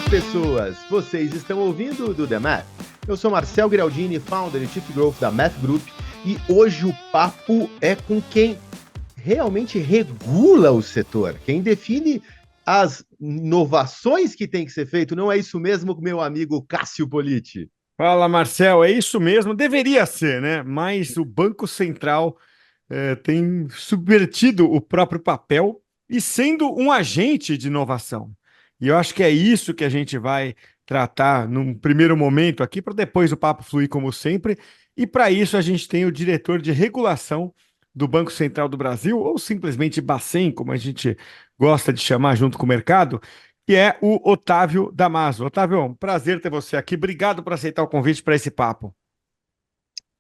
pessoas! Vocês estão ouvindo o Do The Math? Eu sou Marcel Giraldini, founder e Chief Growth da Math Group, e hoje o papo é com quem realmente regula o setor, quem define as inovações que tem que ser feito. Não é isso mesmo, meu amigo Cássio Politi? Fala, Marcel, é isso mesmo. Deveria ser, né? Mas o Banco Central tem subvertido o próprio papel e sendo um agente de inovação. E eu acho que é isso que a gente vai tratar num primeiro momento aqui, para depois o papo fluir como sempre. E para isso a gente tem o diretor de regulação do Banco Central do Brasil, ou simplesmente Bacen, como a gente gosta de chamar junto com o mercado, que é o Otávio Damasio. Otávio, é um prazer ter você aqui. Obrigado por aceitar o convite para esse papo.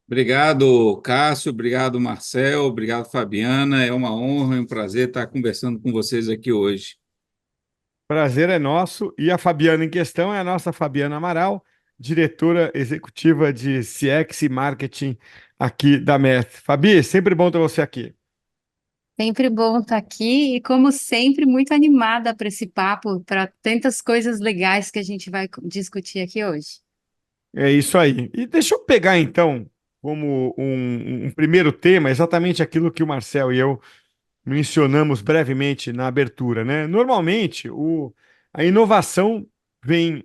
Obrigado, Cássio. Obrigado, Marcel. Obrigado, Fabiana. É uma honra e um prazer estar conversando com vocês aqui hoje. Prazer é nosso. E a Fabiana em questão é a nossa Fabiana Amaral, diretora executiva de CX e Marketing aqui da Mestre. Fabi, sempre bom ter você aqui. Sempre bom estar aqui e, como sempre, muito animada para esse papo, para tantas coisas legais que a gente vai discutir aqui hoje. É isso aí. E deixa eu pegar então como um primeiro tema exatamente aquilo que o Marcel e eu mencionamos brevemente na abertura, né? Normalmente, a inovação vem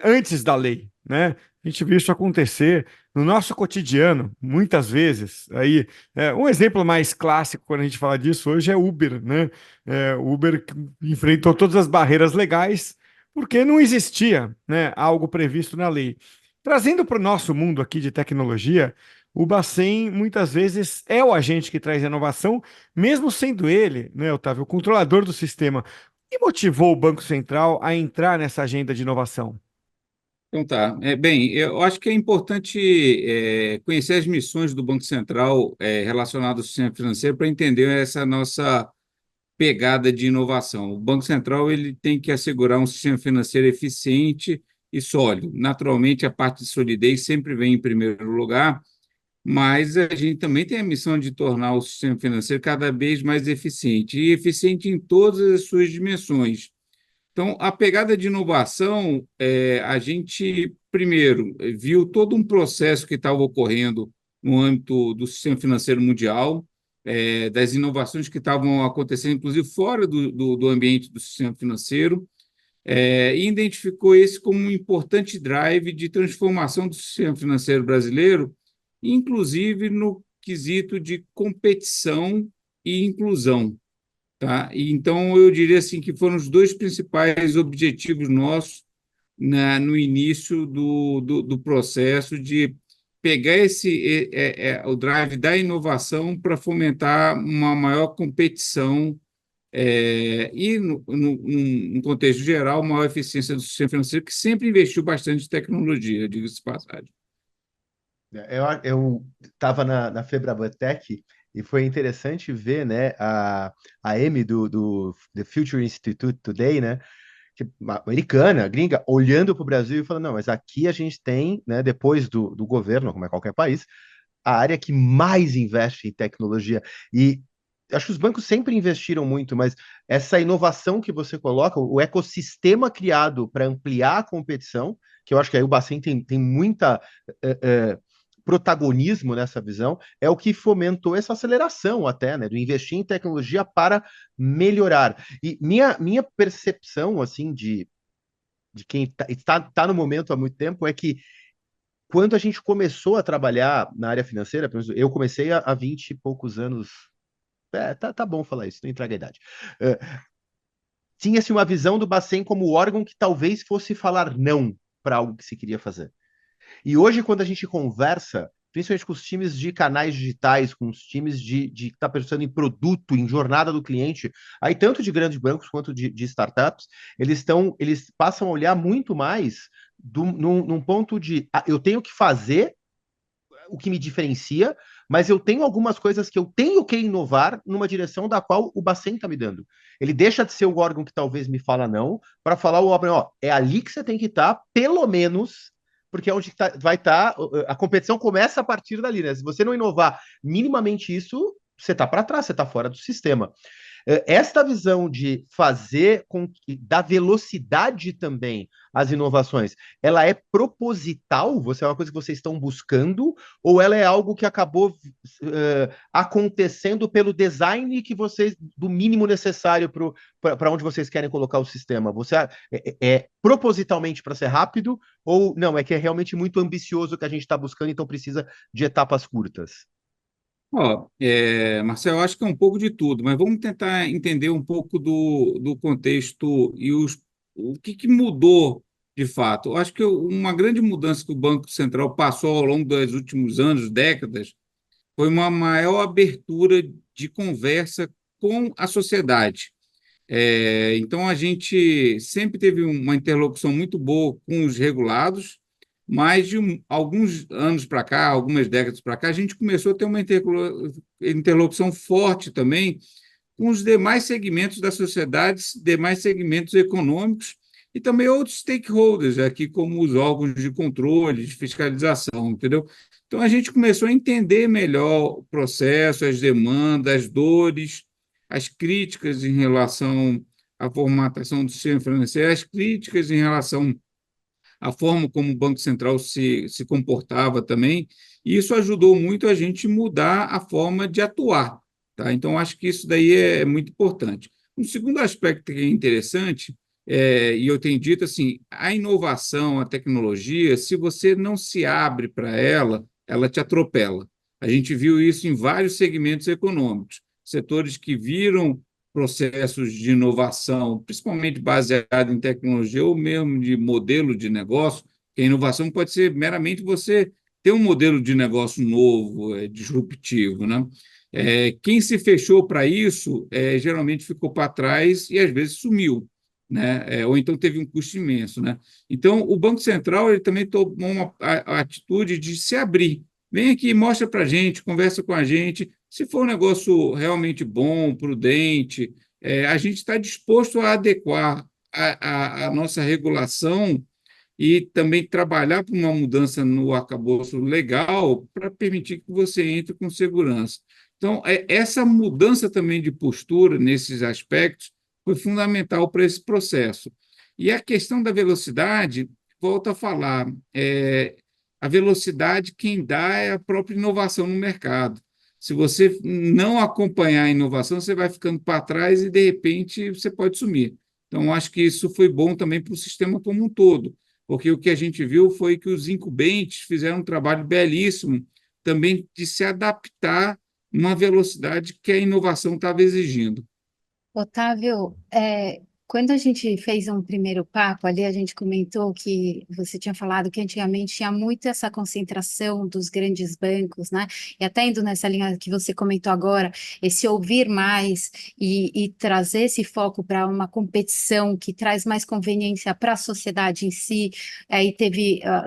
antes da lei, né? A gente viu isso acontecer no nosso cotidiano, muitas vezes. Aí, um exemplo mais clássico quando a gente fala disso hoje é Uber, né? O Uber enfrentou todas as barreiras legais porque não existia, né, algo previsto na lei. Trazendo para o nosso mundo aqui de tecnologia, o Bacen muitas vezes é o agente que traz inovação, mesmo sendo ele, né, Otávio, o controlador do sistema. O que motivou o Banco Central a entrar nessa agenda de inovação? Então tá. Bem, eu acho que é importante conhecer as missões do Banco Central relacionadas ao sistema financeiro para entender essa nossa pegada de inovação. O Banco Central ele tem que assegurar um sistema financeiro eficiente e sólido. Naturalmente, a parte de solidez sempre vem em primeiro lugar, mas a gente também tem a missão de tornar o sistema financeiro cada vez mais eficiente, e eficiente em todas as suas dimensões. Então, a pegada de inovação, a gente, primeiro, viu todo um processo que estava ocorrendo no âmbito do sistema financeiro mundial, das inovações que estavam acontecendo, inclusive fora do ambiente do sistema financeiro, e identificou esse como um importante drive de transformação do sistema financeiro brasileiro, inclusive no quesito de competição e inclusão. Tá? E então, eu diria assim que foram os dois principais objetivos nossos no início do processo de pegar o drive da inovação para fomentar uma maior competição e, num contexto geral, maior eficiência do sistema financeiro, que sempre investiu bastante em tecnologia, diga-se de passagem. Eu estava na Febrabatec e foi interessante ver, né, a Amy do The Future Institute Today, né, uma americana, gringa, olhando para o Brasil e falando, não, mas aqui a gente tem, né, depois do governo, como é qualquer país, a área que mais investe em tecnologia. E acho que os bancos sempre investiram muito, mas essa inovação que você coloca, o ecossistema criado para ampliar a competição, que eu acho que aí o Bacen tem muita eh, eh, protagonismo nessa visão, é o que fomentou essa aceleração até, né, do investir em tecnologia para melhorar. E minha percepção, assim, de quem está no momento há muito tempo é que quando a gente começou a trabalhar na área financeira, pelo menos eu comecei há 20 e poucos anos. Tá bom falar isso, não entrega a idade. É, tinha-se uma visão do Bacen como órgão que talvez fosse falar não para algo que se queria fazer. E hoje, quando a gente conversa, principalmente com os times de canais digitais, com os times de estar pensando em produto, em jornada do cliente, aí tanto de grandes bancos quanto de startups, eles passam a olhar muito mais num ponto de eu tenho que fazer o que me diferencia, mas eu tenho algumas coisas que eu tenho que inovar numa direção da qual o Bacen está me dando. Ele deixa de ser o órgão que talvez me fala não, para falar o órgão, ó, é ali que você tem que estar, pelo menos, porque é onde vai estar, a competição começa a partir dali, né? Se você não inovar minimamente isso, você está para trás, você está fora do sistema. Esta visão de fazer com que, da velocidade também às inovações, ela é proposital? Você é uma coisa que vocês estão buscando? Ou ela é algo que acabou acontecendo pelo design que vocês, do mínimo necessário para onde vocês querem colocar o sistema? Você é propositalmente para ser rápido? Ou não, é que é realmente muito ambicioso o que a gente está buscando, então precisa de etapas curtas? Ó, Marcelo, eu acho que é um pouco de tudo, mas vamos tentar entender um pouco do contexto e o que mudou de fato. Eu acho que uma grande mudança que o Banco Central passou ao longo dos últimos anos, décadas, foi uma maior abertura de conversa com a sociedade. Então, a gente sempre teve uma interlocução muito boa com os regulados, mas alguns anos para cá, algumas décadas para cá, a gente começou a ter uma interlocução forte também com os demais segmentos da sociedade, demais segmentos econômicos e também outros stakeholders, aqui como os órgãos de controle, de fiscalização, entendeu? Então, a gente começou a entender melhor o processo, as demandas, as dores, as críticas em relação à formatação do sistema financeiro, as críticas em relação à forma como o Banco Central se comportava também, e isso ajudou muito a gente mudar a forma de atuar. Tá? Então, acho que isso daí é muito importante. Um segundo aspecto que é interessante, e eu tenho dito assim, a inovação, a tecnologia, se você não se abre para ela, ela te atropela. A gente viu isso em vários segmentos econômicos, setores que viram processos de inovação, principalmente baseado em tecnologia ou mesmo de modelo de negócio, que a inovação pode ser meramente você ter um modelo de negócio novo, disruptivo, né? Quem se fechou para isso geralmente ficou para trás e às vezes sumiu, né? Ou então teve um custo imenso, né? Então, o Banco Central ele também tomou a atitude de se abrir. Vem aqui, mostra para a gente, conversa com a gente. Se for um negócio realmente bom, prudente, a gente está disposto a adequar a nossa regulação e também trabalhar por uma mudança no arcabouço legal para permitir que você entre com segurança. Então, essa mudança também de postura nesses aspectos foi fundamental para esse processo. E a questão da velocidade, volto a falar, a velocidade quem dá é a própria inovação no mercado. Se você não acompanhar a inovação, você vai ficando para trás e, de repente, você pode sumir. Então, acho que isso foi bom também para o sistema como um todo, porque o que a gente viu foi que os incumbentes fizeram um trabalho belíssimo também de se adaptar numa velocidade que a inovação estava exigindo. Otávio, quando a gente fez um primeiro papo ali, a gente comentou que você tinha falado que antigamente tinha muito essa concentração dos grandes bancos, né? E até indo nessa linha que você comentou agora, esse ouvir mais e trazer esse foco para uma competição que traz mais conveniência para a sociedade em si. Aí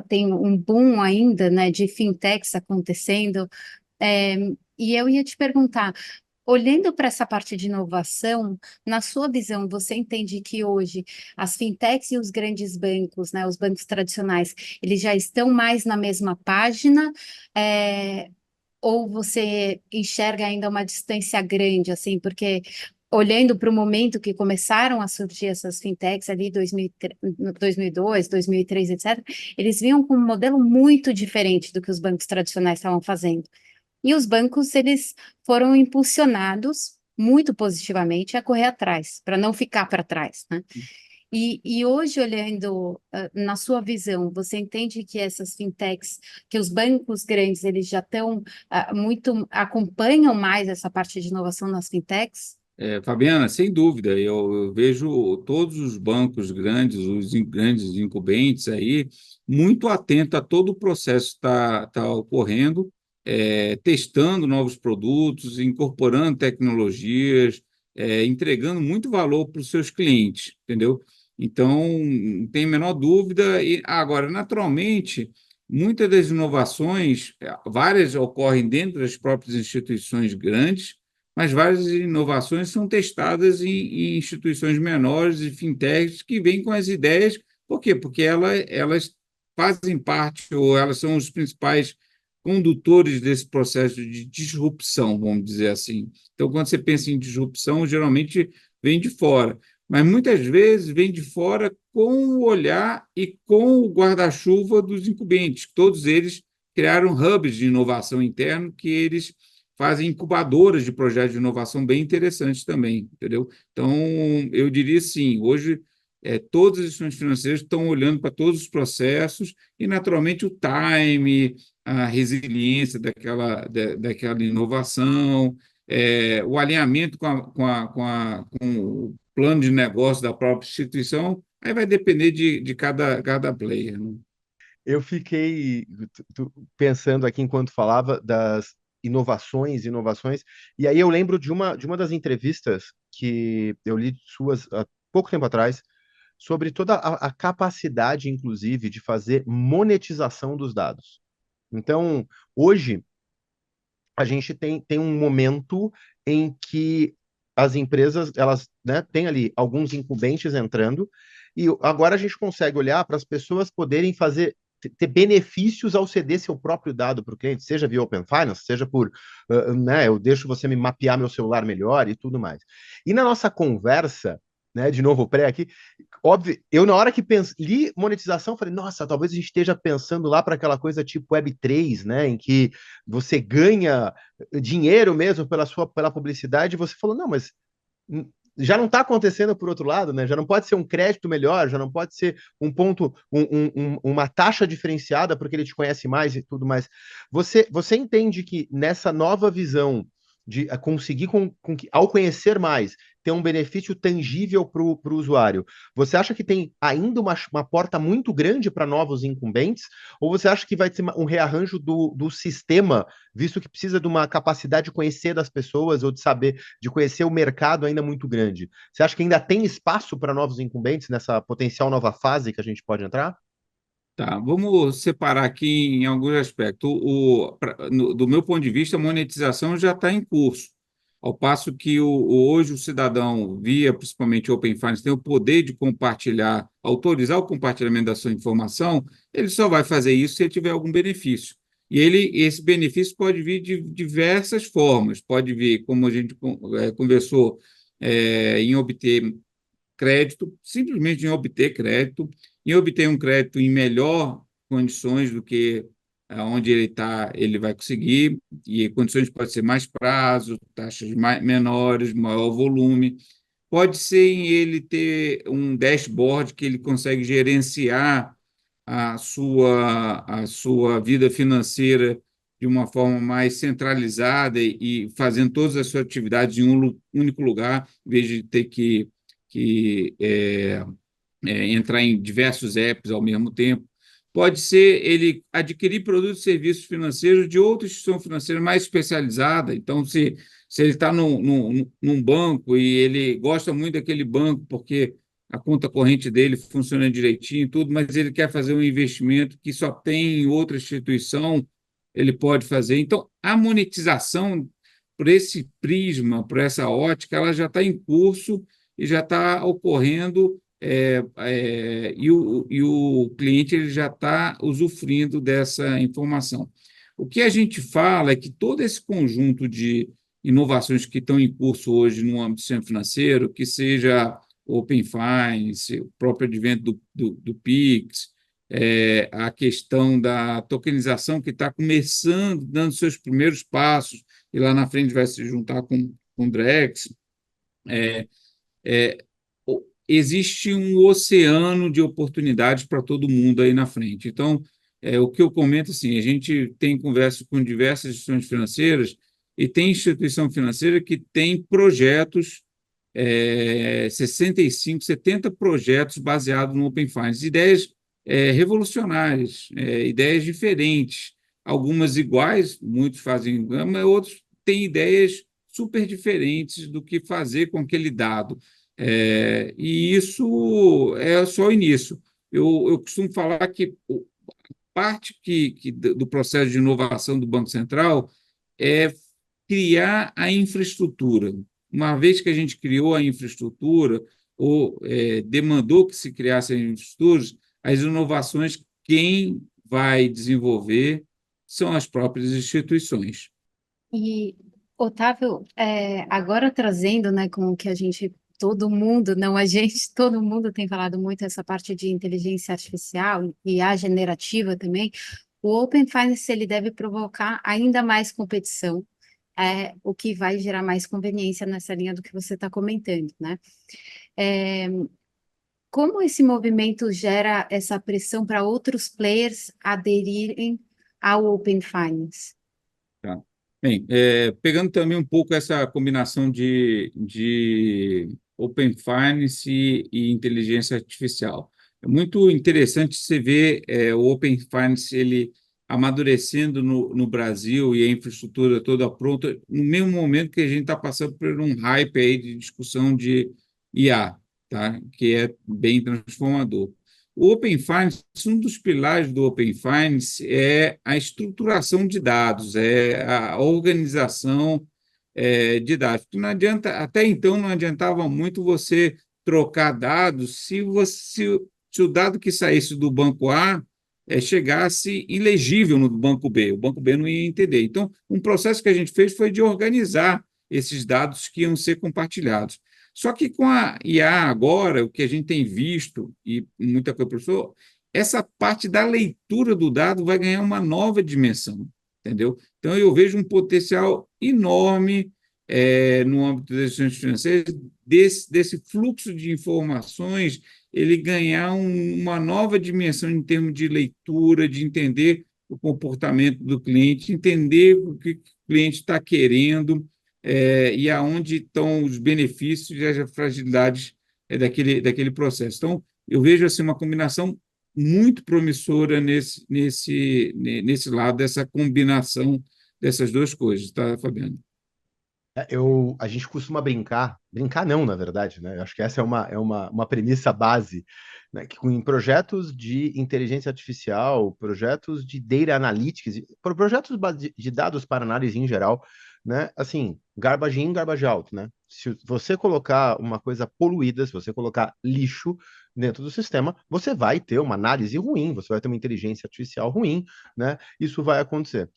tem um boom ainda, né, de fintechs acontecendo. É, e eu ia te perguntar, olhando para essa parte de inovação, na sua visão, você entende que hoje as fintechs e os grandes bancos, né, os bancos tradicionais, eles já estão mais na mesma página, ou você enxerga ainda uma distância grande, assim, porque olhando para o momento que começaram a surgir essas fintechs ali, 2002, 2003, etc., eles vinham com um modelo muito diferente do que os bancos tradicionais estavam fazendo. E os bancos, eles foram impulsionados muito positivamente a correr atrás, para não ficar para trás, né? E hoje, olhando na sua visão, você entende que essas fintechs, que os bancos grandes, eles já estão acompanham mais essa parte de inovação nas fintechs? Fabiana, sem dúvida, eu vejo todos os bancos grandes, os grandes incumbentes aí, muito atento a todo o processo que está ocorrendo, testando novos produtos, incorporando tecnologias, entregando muito valor para os seus clientes, entendeu? Então, não tem a menor dúvida. E agora, naturalmente, muitas das inovações, várias ocorrem dentro das próprias instituições grandes, mas várias inovações são testadas em instituições menores e fintechs que vêm com as ideias. Por quê? Porque elas fazem parte, ou elas são os principais condutores desse processo de disrupção, vamos dizer assim. Então, quando você pensa em disrupção, geralmente vem de fora, mas muitas vezes vem de fora com o olhar e com o guarda-chuva dos incumbentes. Todos eles criaram hubs de inovação interno que eles fazem incubadoras de projetos de inovação bem interessantes também, entendeu? Então, eu diria sim, hoje todas as instituições financeiras estão olhando para todos os processos e, naturalmente, o time, a resiliência daquela inovação, o alinhamento com o plano de negócio da própria instituição, aí vai depender de cada player, né? Eu fiquei pensando aqui enquanto falava das inovações, e aí eu lembro de uma das entrevistas que eu li suas há pouco tempo atrás, sobre toda a capacidade, inclusive, de fazer monetização dos dados. Então, hoje, a gente tem um momento em que as empresas, elas, né, têm ali alguns incumbentes entrando, e agora a gente consegue olhar para as pessoas poderem ter benefícios ao ceder seu próprio dado para o cliente, seja via Open Finance, seja por, né, eu deixo você me mapear meu celular melhor e tudo mais. E na nossa conversa, né, de novo pré aqui, óbvio, eu na hora que li monetização, falei, nossa, talvez a gente esteja pensando lá para aquela coisa tipo Web3, né, em que você ganha dinheiro mesmo pela publicidade, e você falou, não, mas já não está acontecendo por outro lado, né? Já não pode ser um crédito melhor, já não pode ser um ponto, uma taxa diferenciada porque ele te conhece mais e tudo mais. Você entende que nessa nova visão de conseguir ao conhecer mais, ter um benefício tangível para o usuário, você acha que tem ainda uma porta muito grande para novos incumbentes? Ou você acha que vai ser um rearranjo do sistema, visto que precisa de uma capacidade de conhecer das pessoas ou de saber, de conhecer o mercado ainda muito grande? Você acha que ainda tem espaço para novos incumbentes nessa potencial nova fase que a gente pode entrar? Tá, vamos separar aqui em alguns aspectos. Do meu ponto de vista, a monetização já está em curso, ao passo que hoje o cidadão, via principalmente o Open Finance, tem o poder de compartilhar, autorizar o compartilhamento da sua informação, ele só vai fazer isso se ele tiver algum benefício. E esse benefício pode vir de diversas formas, pode vir, como a gente conversou, em obter crédito, simplesmente em obter crédito, em obter um crédito em melhor condições do que onde ele está, ele vai conseguir, e condições pode ser mais prazo, taxas menores, maior volume. Pode ser em ele ter um dashboard que ele consegue gerenciar a sua vida financeira de uma forma mais centralizada e fazendo todas as suas atividades em um único lugar, em vez de ter que entrar em diversos apps ao mesmo tempo. Pode ser ele adquirir produtos e serviços financeiros de outra instituição financeira mais especializada. Então, se ele está num banco e ele gosta muito daquele banco porque a conta corrente dele funciona direitinho e tudo, mas ele quer fazer um investimento que só tem em outra instituição, ele pode fazer. Então, a monetização, por esse prisma, por essa ótica, ela já está em curso e já está ocorrendo, e o cliente ele já está usufruindo dessa informação. O que a gente fala é que todo esse conjunto de inovações que estão em curso hoje no âmbito do sistema financeiro, que seja Open Finance, o próprio advento do Pix, a questão da tokenização que está começando, dando seus primeiros passos, e lá na frente vai se juntar com o Drex, existe um oceano de oportunidades para todo mundo aí na frente. Então, o que eu comento assim, a gente tem conversa com diversas instituições financeiras e tem instituição financeira que tem projetos, 65, 70 projetos baseados no Open Finance, ideias revolucionárias, ideias diferentes, algumas iguais, muitos fazem, mas outros têm ideias super diferentes do que fazer com aquele dado. E isso é só o início. Eu costumo falar que parte do processo de inovação do Banco Central é criar a infraestrutura. Uma vez que a gente criou a infraestrutura, ou demandou que se criasse as infraestruturas, as inovações, quem vai desenvolver são as próprias instituições. E, Otávio, agora trazendo, né, com o que a gente, todo mundo, não a gente, todo mundo tem falado muito essa parte de inteligência artificial e a generativa também, o Open Finance ele deve provocar ainda mais competição, o que vai gerar mais conveniência nessa linha do que você está comentando, né? É, como esse movimento gera essa pressão para outros players aderirem ao Open Finance? Tá. Bem, pegando também um pouco essa combinação de Open Finance e inteligência artificial. É muito interessante você ver o Open Finance ele amadurecendo no Brasil e a infraestrutura toda pronta, no mesmo momento que a gente está passando por um hype aí de discussão de IA, tá? Que é bem transformador. O Open Finance, um dos pilares do Open Finance é a estruturação de dados, é a organização de dados. Não adianta, até então não adiantava muito você trocar dados se o dado que saísse do banco A chegasse ilegível no banco B, o banco B não ia entender. Então, um processo que a gente fez foi de organizar esses dados que iam ser compartilhados. Só que com a IA agora, o que a gente tem visto, e muita coisa, professor, essa parte da leitura do dado vai ganhar uma nova dimensão, entendeu? Então, eu vejo um potencial enorme no âmbito das instituições financeiras, desse fluxo de informações, ele ganhar uma nova dimensão em termos de leitura, de entender o comportamento do cliente, entender o que o cliente está querendo, e aonde estão os benefícios e as fragilidades daquele processo. Então, eu vejo assim, uma combinação muito promissora nesse lado, dessa combinação dessas duas coisas, tá, Fabiano? A gente costuma brincar não, na verdade, né? Eu acho que essa é uma premissa base, né? Que em projetos de inteligência artificial, projetos de data analytics, projetos de dados para análise em geral, né? Assim, garbage in, garbage out, né? Se você colocar uma coisa poluída, se você colocar lixo dentro do sistema, você vai ter uma análise ruim, você vai ter uma inteligência artificial ruim, né? Isso vai acontecer.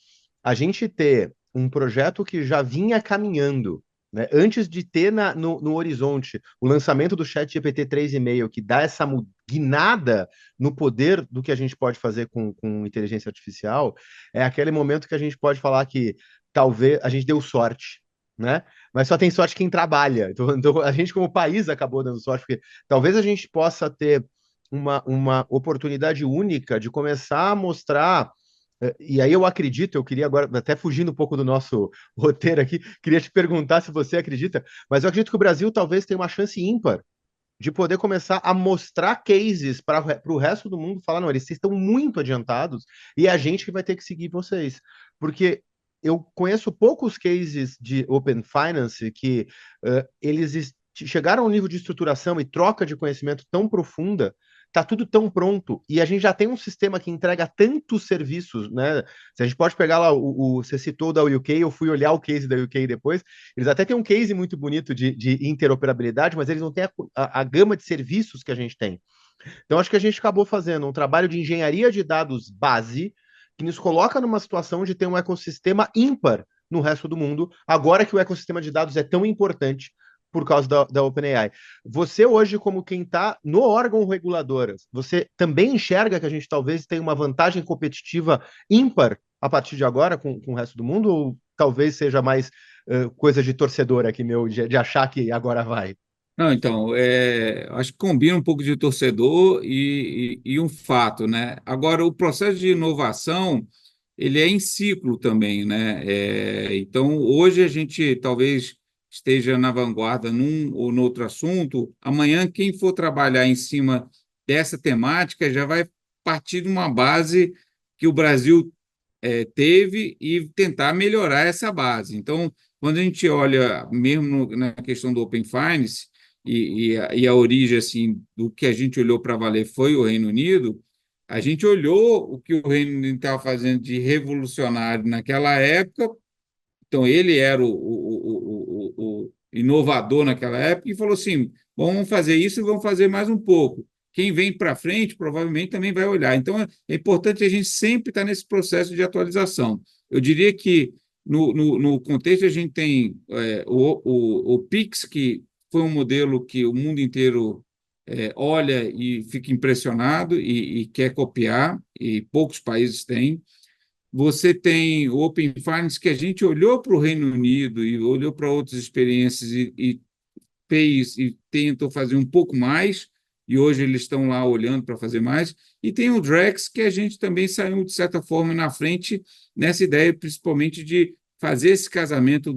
A gente ter um projeto que já vinha caminhando, né? Antes de ter no horizonte o lançamento do ChatGPT 3.5, que dá essa guinada no poder do que a gente pode fazer com inteligência artificial, é aquele momento que a gente pode falar que talvez a gente deu sorte, né? Mas só tem sorte quem trabalha. Então a gente, como país, acabou dando sorte, porque talvez a gente possa ter uma oportunidade única de começar a mostrar. E aí eu acredito, eu queria agora, até fugindo um pouco do nosso roteiro aqui, queria te perguntar se você acredita, mas eu acredito que o Brasil talvez tenha uma chance ímpar de poder começar a mostrar cases para o resto do mundo falar, não, eles estão muito adiantados e é a gente que vai ter que seguir vocês. Porque eu conheço poucos cases de Open Finance que eles chegaram a um nível de estruturação e troca de conhecimento tão profunda, tá tudo tão pronto e a gente já tem um sistema que entrega tantos serviços, né? Se a gente pode pegar lá, você citou da UK, eu fui olhar o case da UK depois, eles até têm um case muito bonito de interoperabilidade, mas eles não têm a gama de serviços que a gente tem. Então, acho que a gente acabou fazendo um trabalho de engenharia de dados base, que nos coloca numa situação de ter um ecossistema ímpar no resto do mundo, agora que o ecossistema de dados é tão importante por causa da OpenAI. Você hoje, como quem está no órgão regulador, você também enxerga que a gente talvez tenha uma vantagem competitiva ímpar a partir de agora com o resto do mundo, ou talvez seja mais coisa de torcedor aqui meu, de achar que agora vai? Não, então, acho que combina um pouco de torcedor e um fato, né? Agora, o processo de inovação, ele é em ciclo também, né? Então, hoje a gente talvez esteja na vanguarda num ou no outro assunto, amanhã quem for trabalhar em cima dessa temática já vai partir de uma base que o Brasil teve e tentar melhorar essa base. Então, quando a gente olha mesmo na questão do Open Finance, e a origem assim, do que a gente olhou para valer foi o Reino Unido, a gente olhou o que o Reino Unido estava fazendo de revolucionário naquela época, então ele era o inovador naquela época e falou assim, bom, vamos fazer isso e vamos fazer mais um pouco. quem vem para frente provavelmente também vai olhar. Então, é importante a gente sempre estar nesse processo de atualização. Eu diria que, no contexto, a gente tem o Pix, que foi um modelo que o mundo inteiro olha e fica impressionado e quer copiar, e poucos países têm. Você tem o Open Finance, que a gente olhou para o Reino Unido e olhou para outras experiências e fez e tentou fazer um pouco mais, e hoje eles estão lá olhando para fazer mais. E tem o Drex, que a gente também saiu, de certa forma, na frente nessa ideia, principalmente de fazer esse casamento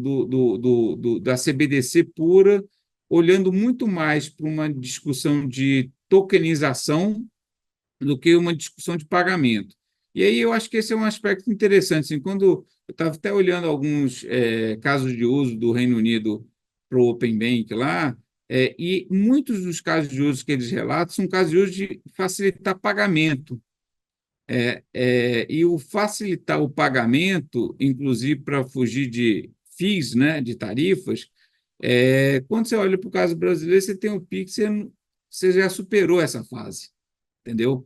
da CBDC pura, olhando muito mais para uma discussão de tokenização do que uma discussão de pagamento. E aí eu acho que esse é um aspecto interessante. Assim, quando eu estava até olhando alguns casos de uso do Reino Unido para o Open Bank lá, e muitos dos casos de uso que eles relatam são casos de uso de facilitar pagamento. E o facilitar o pagamento, inclusive para fugir de FIIs, né, de tarifas, quando você olha para o caso brasileiro, você tem o Pix, você já superou essa fase, entendeu?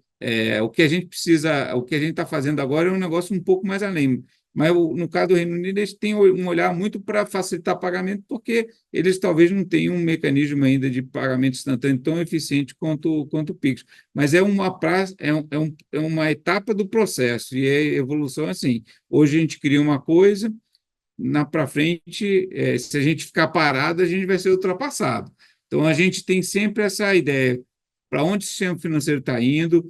O que a gente precisa, o que a gente está fazendo agora é um negócio um pouco mais além. Mas, no caso do Reino Unido, eles têm um olhar muito para facilitar pagamento, porque eles talvez não tenham um mecanismo ainda de pagamento instantâneo tão eficiente quanto o Pix. Mas é uma etapa do processo, e a evolução é assim. Hoje a gente cria uma coisa, para frente, se a gente ficar parado, a gente vai ser ultrapassado. Então, a gente tem sempre essa ideia para onde o sistema financeiro está indo,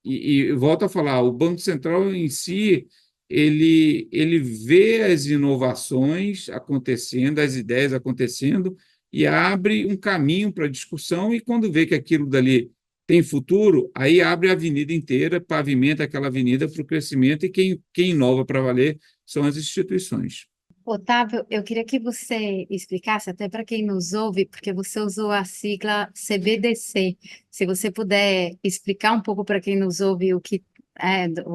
e volto a falar, o Banco Central em si, ele vê as inovações acontecendo, as ideias acontecendo, e abre um caminho para a discussão, e quando vê que aquilo dali tem futuro, aí abre a avenida inteira, pavimenta aquela avenida para o crescimento, e quem inova para valer são as instituições. Otávio, eu queria que você explicasse, até para quem nos ouve, porque você usou a sigla CBDC. Se você puder explicar um pouco para quem nos ouve o que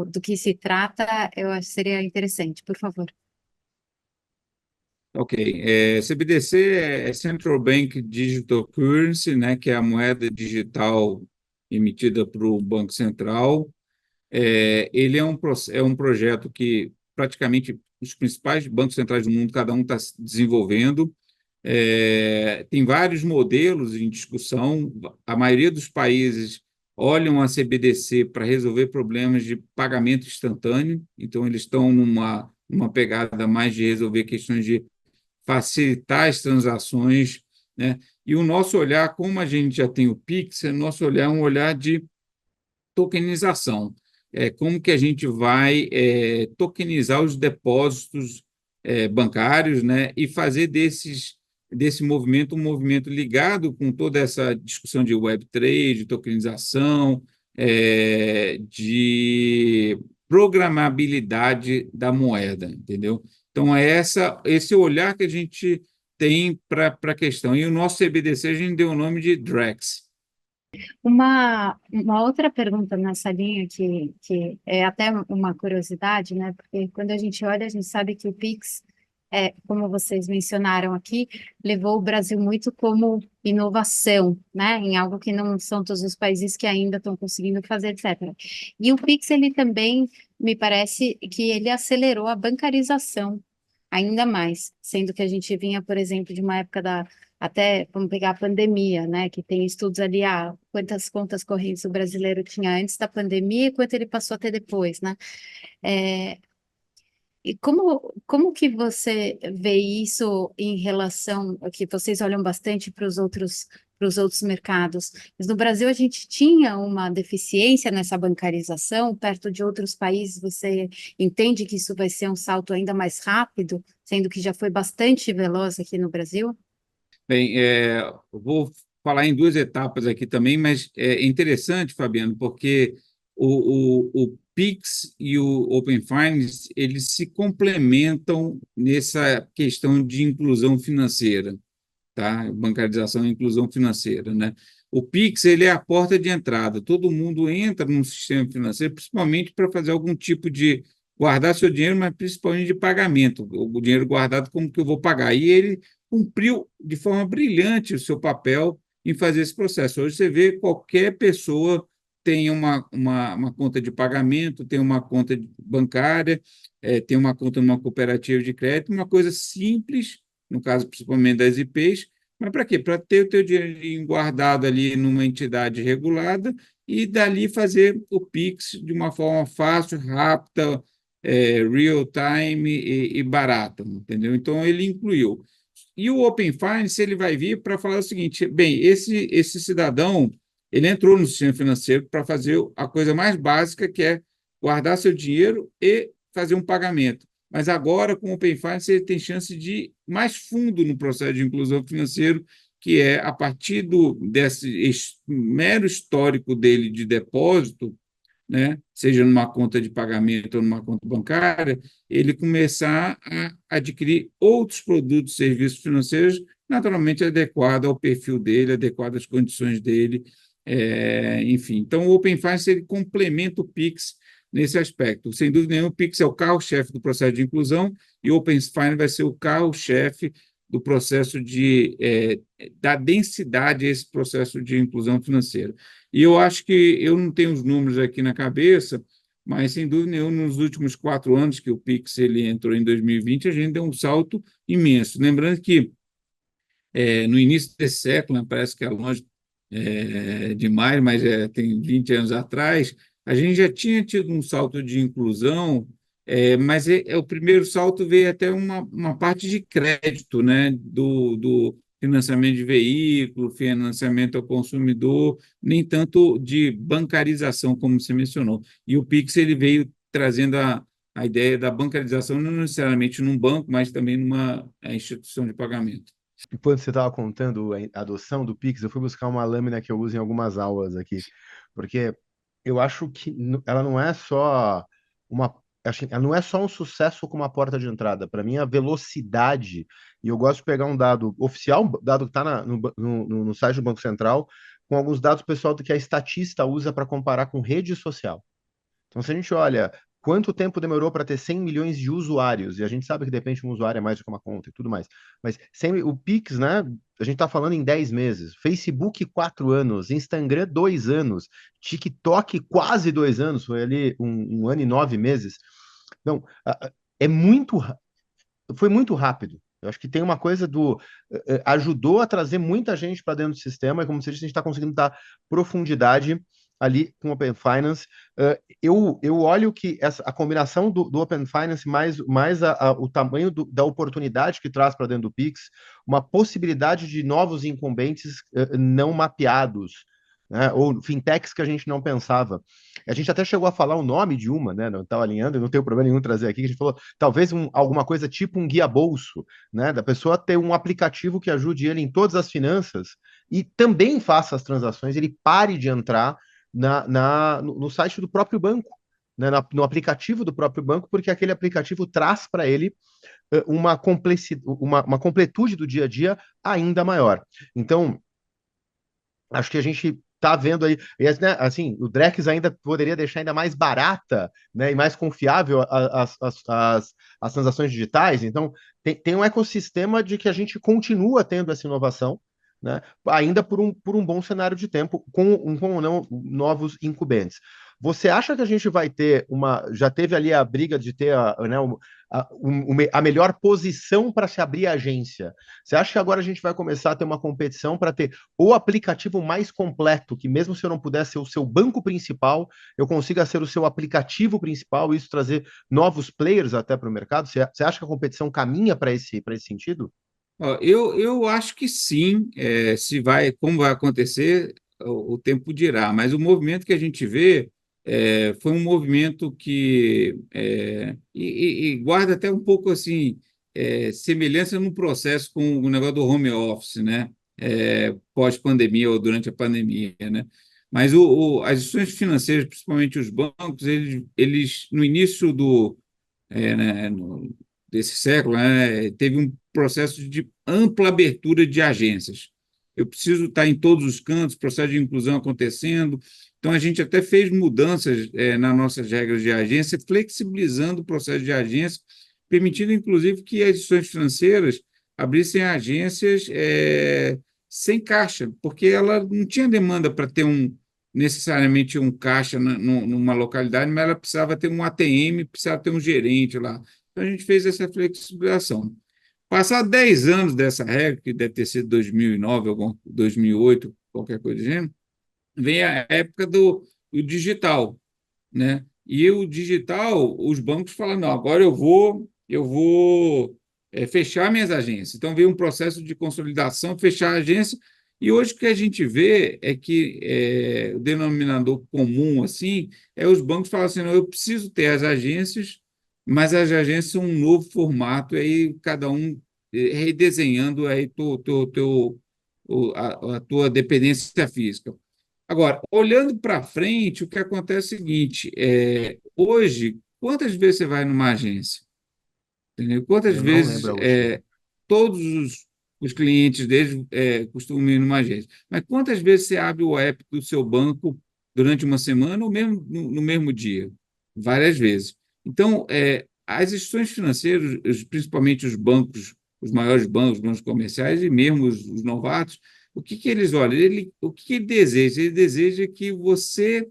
do que se trata, eu acho que seria interessante, por favor. Ok. CBDC é Central Bank Digital Currency, né, que é a moeda digital emitida para o Banco Central. Ele é um projeto que praticamente os principais bancos centrais do mundo, cada um está desenvolvendo. Tem vários modelos em discussão. A maioria dos países olham a CBDC para resolver problemas de pagamento instantâneo, então eles estão numa pegada mais de resolver questões de facilitar as transações, né? E o nosso olhar, como a gente já tem o Pix, nosso olhar é um olhar de tokenização. Como que a gente vai tokenizar os depósitos bancários, né, e fazer desse movimento um movimento ligado com toda essa discussão de Web3, de tokenização, de programabilidade da moeda, entendeu? Então, esse olhar que a gente tem para a questão. E o nosso CBDC a gente deu o nome de Drex. Uma outra pergunta nessa linha que é até uma curiosidade, né? Porque quando a gente olha, a gente sabe que o Pix, como vocês mencionaram aqui, levou o Brasil muito como inovação, né? Em algo que não são todos os países que ainda estão conseguindo fazer, etc. E o Pix, ele também, me parece que ele acelerou a bancarização ainda mais, sendo que a gente vinha, por exemplo, de uma época até, vamos pegar a pandemia, né, que tem estudos ali, quantas contas correntes o brasileiro tinha antes da pandemia e quanto ele passou a ter depois, né? E como que você vê isso em relação, que vocês olham bastante para os outros mercados, mas no Brasil a gente tinha uma deficiência nessa bancarização, perto de outros países você entende que isso vai ser um salto ainda mais rápido, sendo que já foi bastante veloz aqui no Brasil? Bem, eu vou falar em duas etapas aqui também, mas é interessante, Fabiano, porque o Pix e o Open Finance, eles se complementam nessa questão de inclusão financeira, tá? Bancarização e inclusão financeira, né? O Pix, ele é a porta de entrada. Todo mundo entra num sistema financeiro, principalmente para fazer algum tipo de guardar seu dinheiro, mas principalmente de pagamento. O dinheiro guardado, como que eu vou pagar? E ele cumpriu de forma brilhante o seu papel em fazer esse processo. Hoje você vê qualquer pessoa tem uma conta de pagamento, tem uma conta bancária, tem uma conta numa cooperativa de crédito, uma coisa simples, no caso principalmente das IPs, mas para quê? Para ter o teu dinheiro guardado ali numa entidade regulada e dali fazer o Pix de uma forma fácil, rápida, real time e barata, entendeu? Então, ele incluiu. E o Open Finance, ele vai vir para falar o seguinte, bem, esse cidadão, ele entrou no sistema financeiro para fazer a coisa mais básica, que é guardar seu dinheiro e fazer um pagamento. Mas agora, com o Open Finance, ele tem chance de ir mais fundo no processo de inclusão financeira, que é, a partir desse mero histórico dele de depósito, né, seja numa conta de pagamento ou numa conta bancária, ele começar a adquirir outros produtos e serviços financeiros naturalmente adequados ao perfil dele, adequados às condições dele, enfim. Então, o Open Finance ele complementa o Pix nesse aspecto. Sem dúvida nenhuma, o Pix é o carro-chefe do processo de inclusão e o Open Finance vai ser o carro-chefe do processo da densidade a esse processo de inclusão financeira. E eu acho que, eu não tenho os números aqui na cabeça, mas, sem dúvida nenhuma, nos últimos 4 anos que o Pix ele entrou em 2020, a gente deu um salto imenso. Lembrando que, no início desse século, né, parece que é longe demais, mas tem 20 anos atrás, a gente já tinha tido um salto de inclusão, mas o primeiro salto veio até uma parte de crédito, né, do financiamento de veículo, financiamento ao consumidor, nem tanto de bancarização, como você mencionou. E o Pix ele veio trazendo a ideia da bancarização, não necessariamente num banco, mas também numa instituição de pagamento. Enquanto você estava contando a adoção do Pix, eu fui buscar uma lâmina que eu uso em algumas aulas aqui, porque eu acho que ela não é só ela não é só um sucesso como uma porta de entrada. Para mim, a velocidade, e eu gosto de pegar um dado oficial, um dado que está no site do Banco Central, com alguns dados pessoal que a estatista usa para comparar com rede social. Então, se a gente olha quanto tempo demorou para ter 100 milhões de usuários, e a gente sabe que depende de um usuário é mais do que uma conta e tudo mais, mas o Pix, né? A gente está falando em 10 meses, Facebook 4 anos, Instagram 2 anos, TikTok quase 2 anos, foi ali um ano e 9 meses. Então, é muito, foi muito rápido. Eu acho que tem uma coisa ajudou a trazer muita gente para dentro do sistema, e como você disse, a gente está conseguindo dar profundidade ali com o Open Finance. Eu olho que a combinação do Open Finance mais o tamanho da oportunidade que traz para dentro do Pix, uma possibilidade de novos incumbentes não mapeados, né, ou fintechs que a gente não pensava. A gente até chegou a falar o nome de uma, né? Não estava alinhando, não tenho problema nenhum trazer aqui, que a gente falou, talvez alguma coisa tipo um guia bolso, né? Da pessoa ter um aplicativo que ajude ele em todas as finanças e também faça as transações, ele pare de entrar no site do próprio banco, né, no aplicativo do próprio banco, porque aquele aplicativo traz para ele uma completude do dia a dia ainda maior. Então, acho que a gente está vendo aí, né, assim, o Drex ainda poderia deixar ainda mais barata, né, e mais confiável as transações digitais. Então, tem um ecossistema de que a gente continua tendo essa inovação, né, ainda por um bom cenário de tempo, com ou não novos incumbentes. Você acha que a gente vai ter já teve ali a briga de ter a melhor posição para se abrir a agência? Você acha que agora a gente vai começar a ter uma competição para ter o aplicativo mais completo, que mesmo se eu não puder ser o seu banco principal, eu consiga ser o seu aplicativo principal e isso trazer novos players até para o mercado? Você acha que a competição caminha para esse sentido? Ó, eu acho que sim, como vai acontecer, o tempo dirá, mas o movimento que a gente vê foi um movimento que e guarda até um pouco assim semelhança no processo com o negócio do home office, né? Pós-pandemia ou durante a pandemia, né? Mas as instituições financeiras, principalmente os bancos, eles no início né, desse século, né, teve um processo de ampla abertura de agências. Eu preciso estar em todos os cantos, processo de inclusão acontecendo. Então, a gente até fez mudanças nas nossas regras de agência, flexibilizando o processo de agência, permitindo, inclusive, que as instituições financeiras abrissem agências sem caixa, porque ela não tinha demanda para ter necessariamente um caixa numa localidade, mas ela precisava ter um ATM, precisava ter um gerente lá. Então, a gente fez essa flexibilização. Passar 10 anos dessa regra, que deve ter sido 2009, 2008, qualquer coisa do gênero, vem a época do digital, né? E o digital, os bancos falam, não, agora eu vou fechar minhas agências. Então, veio um processo de consolidação, fechar a agência, e hoje o que a gente vê é que o denominador comum, assim, é os bancos falam assim, não, eu preciso ter as agências, mas as agências são um novo formato, e aí cada um redesenhando aí a tua dependência física. Agora, olhando para frente, o que acontece é o seguinte: hoje, quantas vezes você vai numa agência? Entendeu? Quantas Eu não vezes lembro a última. todos os clientes deles costumam ir numa agência? Mas quantas vezes você abre o app do seu banco durante uma semana ou mesmo no mesmo dia? Várias vezes. Então, as instituições financeiras, principalmente os bancos, os maiores bancos, os bancos comerciais e mesmo os novatos, o que que eles olham? O que que ele deseja? Ele deseja que você,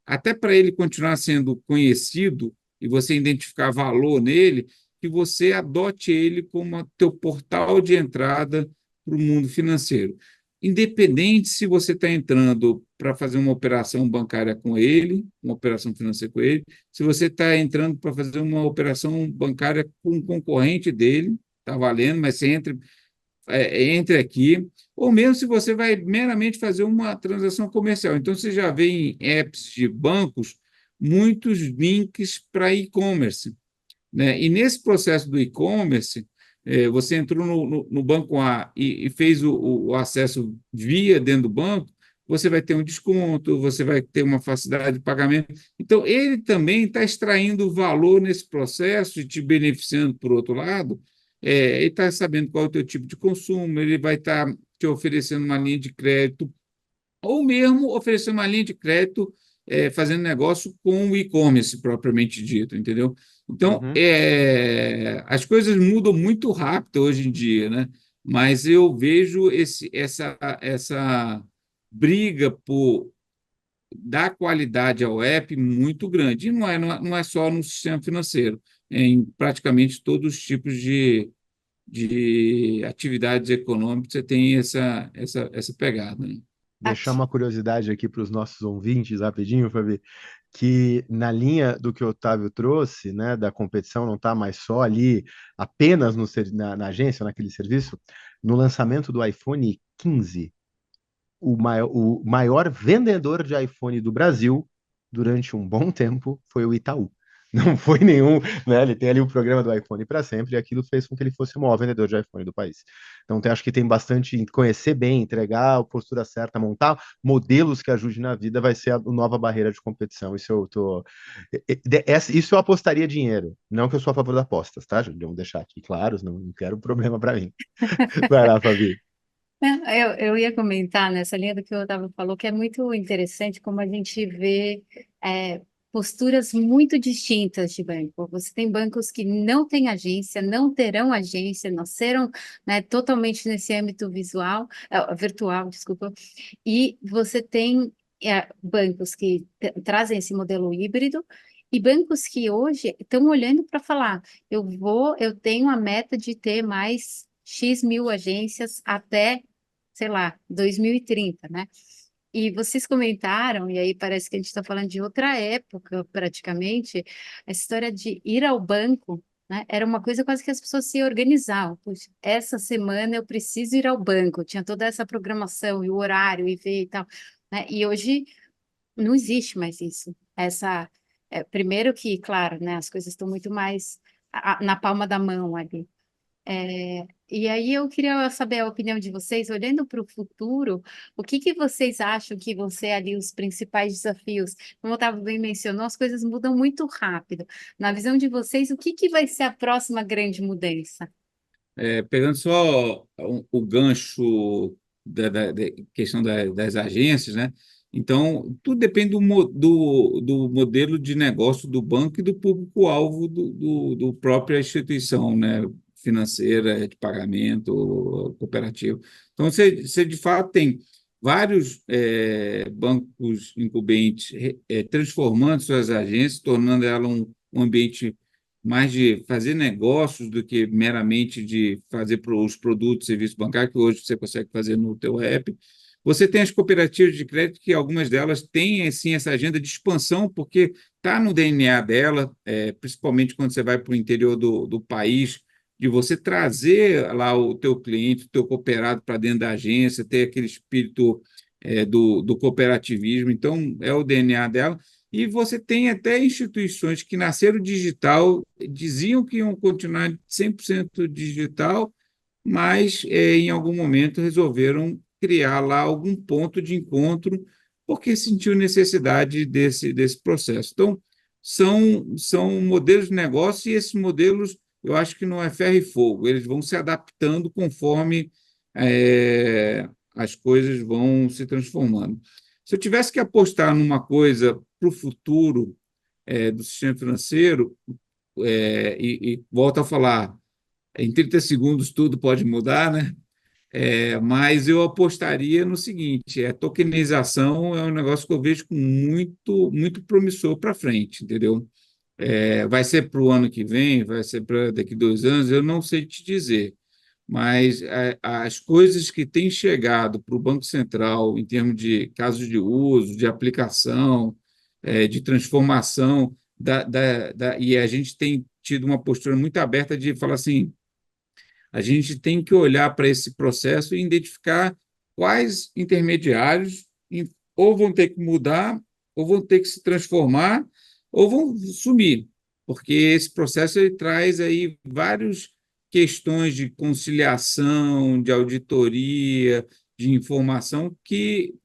até para ele continuar sendo conhecido e você identificar valor nele, que você adote ele como teu portal de entrada para o mundo financeiro. Independente se você está entrando para fazer uma operação bancária com ele, uma operação financeira com ele, se você está entrando para fazer uma operação bancária com um concorrente dele, está valendo, mas você entre aqui, ou mesmo se você vai meramente fazer uma transação comercial. Então, você já vê em apps de bancos muitos links para e-commerce, né? E nesse processo do e-commerce, você entrou no banco A e fez o acesso via dentro do banco, você vai ter um desconto, você vai ter uma facilidade de pagamento. Então, ele também está extraindo valor nesse processo e te beneficiando por outro lado. Ele está sabendo qual é o teu tipo de consumo, ele vai estar te oferecendo uma linha de crédito ou mesmo oferecer uma linha de crédito fazendo negócio com o e-commerce propriamente dito, entendeu? Então, Uhum. as coisas mudam muito rápido hoje em dia, né? Mas eu vejo essa briga por dar qualidade ao app muito grande. E não é só no sistema financeiro, é em praticamente todos os tipos de atividades econômicas você tem essa pegada, né? Deixar Aqui, uma curiosidade aqui para os nossos ouvintes, rapidinho, Fabi, que na linha do que o Otávio trouxe, né, da competição não está mais só ali, apenas na agência, naquele serviço, no lançamento do iPhone 15, o maior vendedor de iPhone do Brasil durante um bom tempo foi o Itaú. Não foi nenhum, né? Ele tem ali o programa do iPhone para sempre e aquilo fez com que ele fosse o maior vendedor de iPhone do país. Então, acho que tem bastante conhecer bem, entregar a postura certa, montar modelos que ajudem na vida, vai ser a nova barreira de competição. Isso eu apostaria dinheiro. Não que eu sou a favor das apostas, tá? Vamos deixar aqui claros, não quero problema para mim. Vai lá, Fabi. eu ia comentar nessa linha do que o Otávio falou, que é muito interessante como a gente vê é, posturas muito distintas de banco. Você tem bancos que não têm agência, não terão agência, nasceram, né, totalmente nesse âmbito virtual, desculpa, e você tem bancos que trazem esse modelo híbrido. E bancos que hoje estão olhando para falar, eu tenho a meta de ter mais X mil agências até, sei lá, 2030, né? E vocês comentaram, e aí parece que a gente está falando de outra época, praticamente, a história de ir ao banco, né? Era uma coisa quase que as pessoas se organizavam. Puxa, essa semana eu preciso ir ao banco, tinha toda essa programação e o horário e ver e tal, né? E hoje não existe mais isso. Primeiro que, claro, né, as coisas estão muito mais na palma da mão ali. E aí eu queria saber a opinião de vocês, olhando para o futuro, o que que vocês acham que vão ser ali os principais desafios? Como o Otávio bem mencionou, as coisas mudam muito rápido. Na visão de vocês, o que que vai ser a próxima grande mudança? Pegando só o gancho da questão das agências, né? Então, tudo depende do modelo de negócio do banco e do público-alvo do própria instituição, né? financeira de pagamento cooperativo. Então, você de fato tem vários bancos incumbentes transformando suas agências, tornando ela um ambiente mais de fazer negócios do que meramente de fazer os produtos e serviços bancários, que hoje você consegue fazer no teu app. Você tem as cooperativas de crédito, que algumas delas têm, assim, essa agenda de expansão, porque está no DNA dela, principalmente quando você vai para o interior do país, de você trazer lá o teu cliente, o teu cooperado para dentro da agência, ter aquele espírito do cooperativismo. Então, é o DNA dela. E você tem até instituições que nasceram digital, diziam que iam continuar 100% digital, mas em algum momento resolveram criar lá algum ponto de encontro, porque sentiu necessidade desse processo. Então, são modelos de negócio, e esses modelos, eu acho que não é ferro e fogo, eles vão se adaptando conforme as coisas vão se transformando. Se eu tivesse que apostar numa coisa para o futuro do sistema financeiro, e volto a falar, em 30 segundos tudo pode mudar, né? Mas eu apostaria no seguinte: a tokenização é um negócio que eu vejo com muito, muito promissor para frente, entendeu? Vai ser para o ano que vem, vai ser para daqui 2 anos, eu não sei te dizer, mas as coisas que têm chegado para o Banco Central em termos de casos de uso, de aplicação, de transformação, e a gente tem tido uma postura muito aberta de falar assim: a gente tem que olhar para esse processo e identificar quais intermediários ou vão ter que mudar, ou vão ter que se transformar, ou vão sumir, porque esse processo ele traz aí várias questões de conciliação, de auditoria, de informação que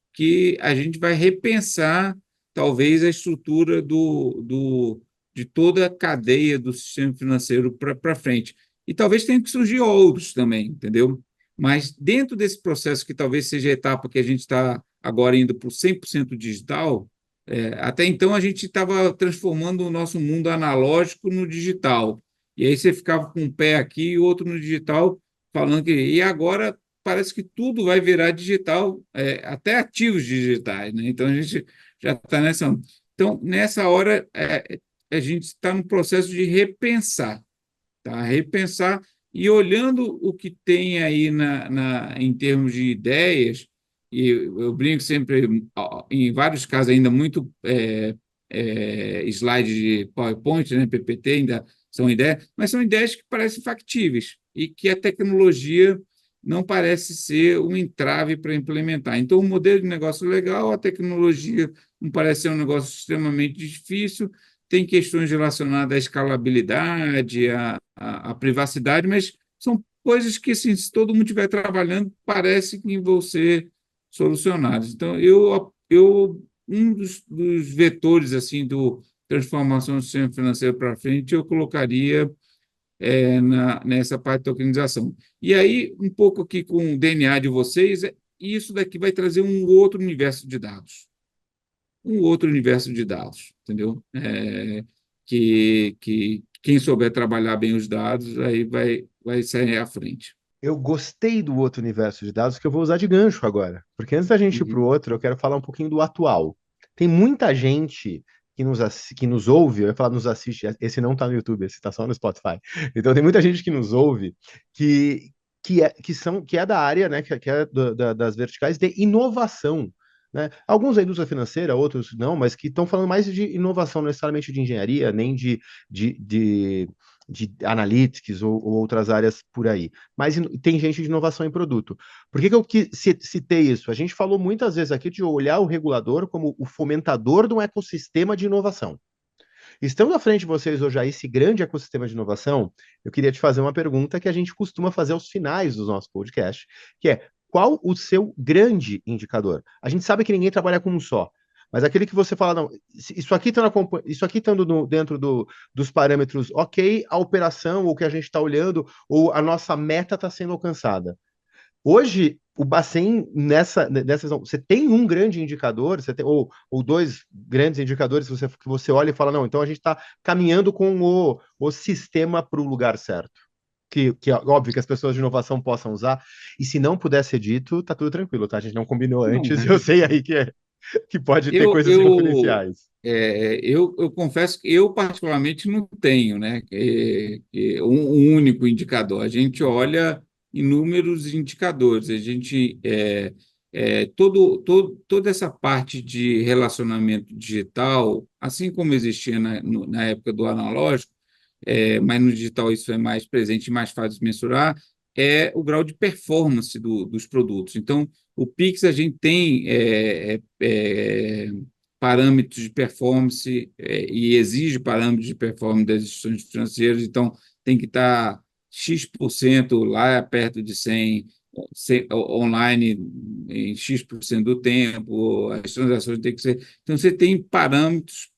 a gente vai repensar, talvez, a estrutura de toda a cadeia do sistema financeiro para frente. E talvez tenha que surgir outros também, entendeu? Mas dentro desse processo, que talvez seja a etapa que a gente está agora indo para o 100% digital, até então a gente estava transformando o nosso mundo analógico no digital. E aí você ficava com um pé aqui e outro no digital, falando que... E agora parece que tudo vai virar digital, até ativos digitais, né? Então a gente já está nessa... Então, nessa hora, a gente está no processo de repensar, tá? Repensar e olhando o que tem aí em termos de ideias, e eu brinco sempre, em vários casos ainda muito slides de PowerPoint, né, PPT, ainda são ideias, mas são ideias que parecem factíveis e que a tecnologia não parece ser um entrave para implementar. Então, o modelo de negócio é legal, a tecnologia não parece ser um negócio extremamente difícil, tem questões relacionadas à escalabilidade, à privacidade, mas são coisas que, assim, se todo mundo estiver trabalhando, parece que vão ser solucionadas. Então, um dos vetores assim do transformação do sistema financeiro para frente, eu colocaria nessa parte de tokenização. E aí, um pouco aqui com o DNA de vocês, isso daqui vai trazer um outro universo de dados. Um outro universo de dados, entendeu? Que quem souber trabalhar bem os dados, aí vai sair à frente. Eu gostei do outro universo de dados que eu vou usar de gancho agora. Porque antes da gente ir para o outro, eu quero falar um pouquinho do atual. Tem muita gente que nos ouve, eu ia falar nos assiste, esse não está no YouTube, esse está só no Spotify. Então tem muita gente que nos ouve que é da área, né, que é das verticais de inovação. Né? Alguns da indústria financeira, outros não, mas que estão falando mais de inovação, não necessariamente de engenharia, nem de analytics ou outras áreas por aí. Mas tem gente de inovação em produto. Por que eu citei isso? A gente falou muitas vezes aqui de olhar o regulador como o fomentador de um ecossistema de inovação. Estando à frente de vocês hoje a esse grande ecossistema de inovação, eu queria te fazer uma pergunta que a gente costuma fazer aos finais dos nossos podcasts, que é: qual o seu grande indicador? A gente sabe que ninguém trabalha com um só, mas aquele que você fala, não, isso aqui estando dentro dos parâmetros, ok, a operação, ou o que a gente está olhando, ou a nossa meta está sendo alcançada. Hoje, o Bacen, nessa você tem um grande indicador, você tem, ou dois grandes indicadores que você olha e fala, não, então a gente está caminhando com o sistema para o lugar certo. que é óbvio que as pessoas de inovação possam usar, e se não puder ser dito, tá tudo tranquilo, tá? A gente não combinou Não, antes, eu sei aí que pode ter eu, coisas eu, confidenciais. eu confesso que eu particularmente não tenho, né, um único indicador. A gente olha inúmeros indicadores. A gente toda essa parte de relacionamento digital, assim como existia na época do analógico, mas no digital isso é mais presente e mais fácil de mensurar, é o grau de performance dos produtos. Então, o Pix a gente tem parâmetros de performance e exige parâmetros de performance das instituições financeiras, então tem que estar X% lá perto de 100 online em X% do tempo, as transações têm que ser. Então, você tem parâmetros,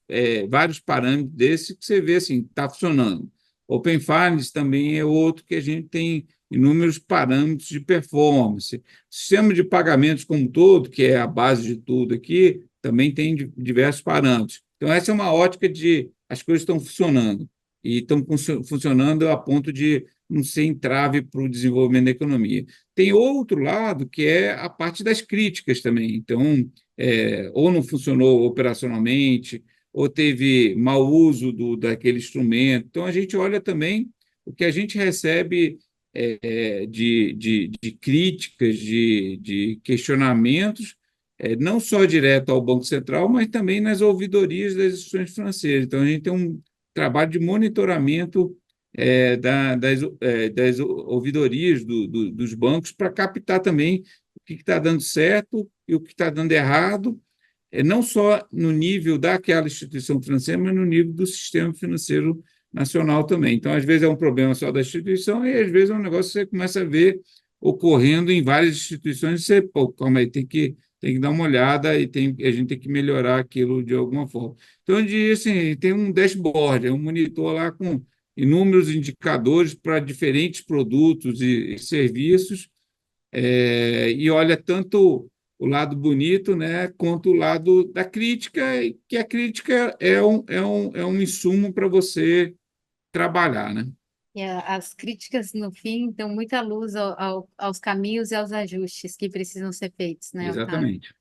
vários parâmetros desses que você vê assim, está funcionando. Open Finance também é outro que a gente tem inúmeros parâmetros de performance. O sistema de pagamentos como um todo, que é a base de tudo aqui, também tem diversos parâmetros. Então, essa é uma ótica de as coisas estão funcionando, e estão funcionando a ponto de não ser entrave para o desenvolvimento da economia. Tem outro lado, que é a parte das críticas também. Então, ou não funcionou operacionalmente, ou teve mau uso daquele instrumento. Então, a gente olha também o que a gente recebe de críticas, de questionamentos, não só direto ao Banco Central, mas também nas ouvidorias das instituições financeiras. Então, a gente tem um trabalho de monitoramento das ouvidorias dos bancos para captar também o que está dando certo e o que está dando errado, não só no nível daquela instituição financeira, mas no nível do sistema financeiro nacional também. Então, às vezes é um problema só da instituição e às vezes é um negócio que você começa a ver ocorrendo em várias instituições e você, pô, calma aí, tem que dar uma olhada e a gente tem que melhorar aquilo de alguma forma. Então, eu diria assim, tem um dashboard, um monitor lá com inúmeros indicadores para diferentes produtos e serviços, e olha tanto o lado bonito, né, quanto o lado da crítica, que a crítica é um insumo para você trabalhar, né? E as críticas, no fim, dão muita luz aos caminhos e aos ajustes que precisam ser feitos, né, Otávio? Exatamente.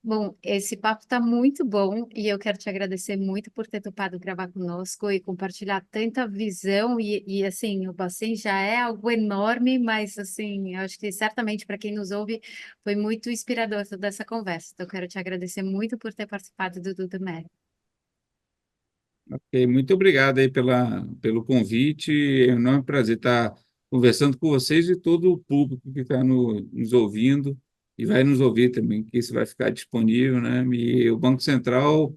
Bom, esse papo está muito bom e eu quero te agradecer muito por ter topado gravar conosco e compartilhar tanta visão e assim, o Bacen já é algo enorme, mas assim, eu acho que certamente para quem nos ouve foi muito inspirador toda essa conversa. Então, eu quero te agradecer muito por ter participado do Dudu Mer. Ok, muito obrigado aí pelo convite. É um enorme prazer estar conversando com vocês e todo o público que está nos ouvindo e vai nos ouvir também, que isso vai ficar disponível, né? E o Banco Central,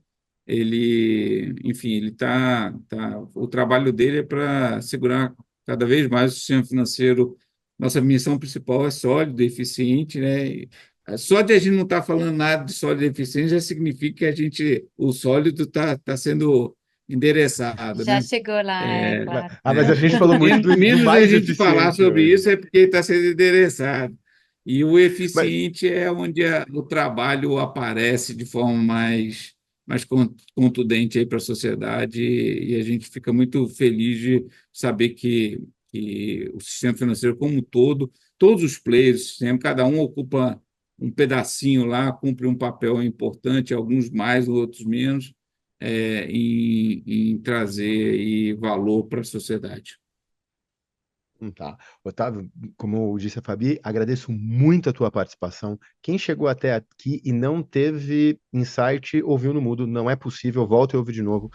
enfim, o trabalho dele é para segurar cada vez mais o sistema financeiro. Nossa missão principal é sólido, eficiente, né? E só de a gente não estar falando nada de sólido e eficiente já significa que o sólido está sendo endereçado, Já né? chegou lá, claro. Mas a gente falou muito do Menos a mais gente falar eficiente sobre hoje. isso é porque está sendo endereçado. E o Mas, eficiente é onde o trabalho aparece de forma mais contundente aí para a sociedade e a gente fica muito feliz de saber que o sistema financeiro como um todo, todos os players do sistema, cada um ocupa um pedacinho lá, cumpre um papel importante, alguns mais, outros menos, em trazer aí valor para a sociedade. tá. Otávio, como disse a Fabi, agradeço muito a tua participação. Quem chegou até aqui e não teve insight, ouviu no mudo, não é possível, volta e ouve de novo.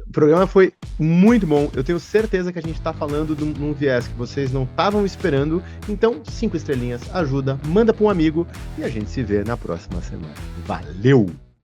O programa foi muito bom. Eu tenho certeza que a gente está falando num viés que vocês não estavam esperando. Então, 5 estrelinhas, ajuda, manda para um amigo e a gente se vê na próxima semana. Valeu!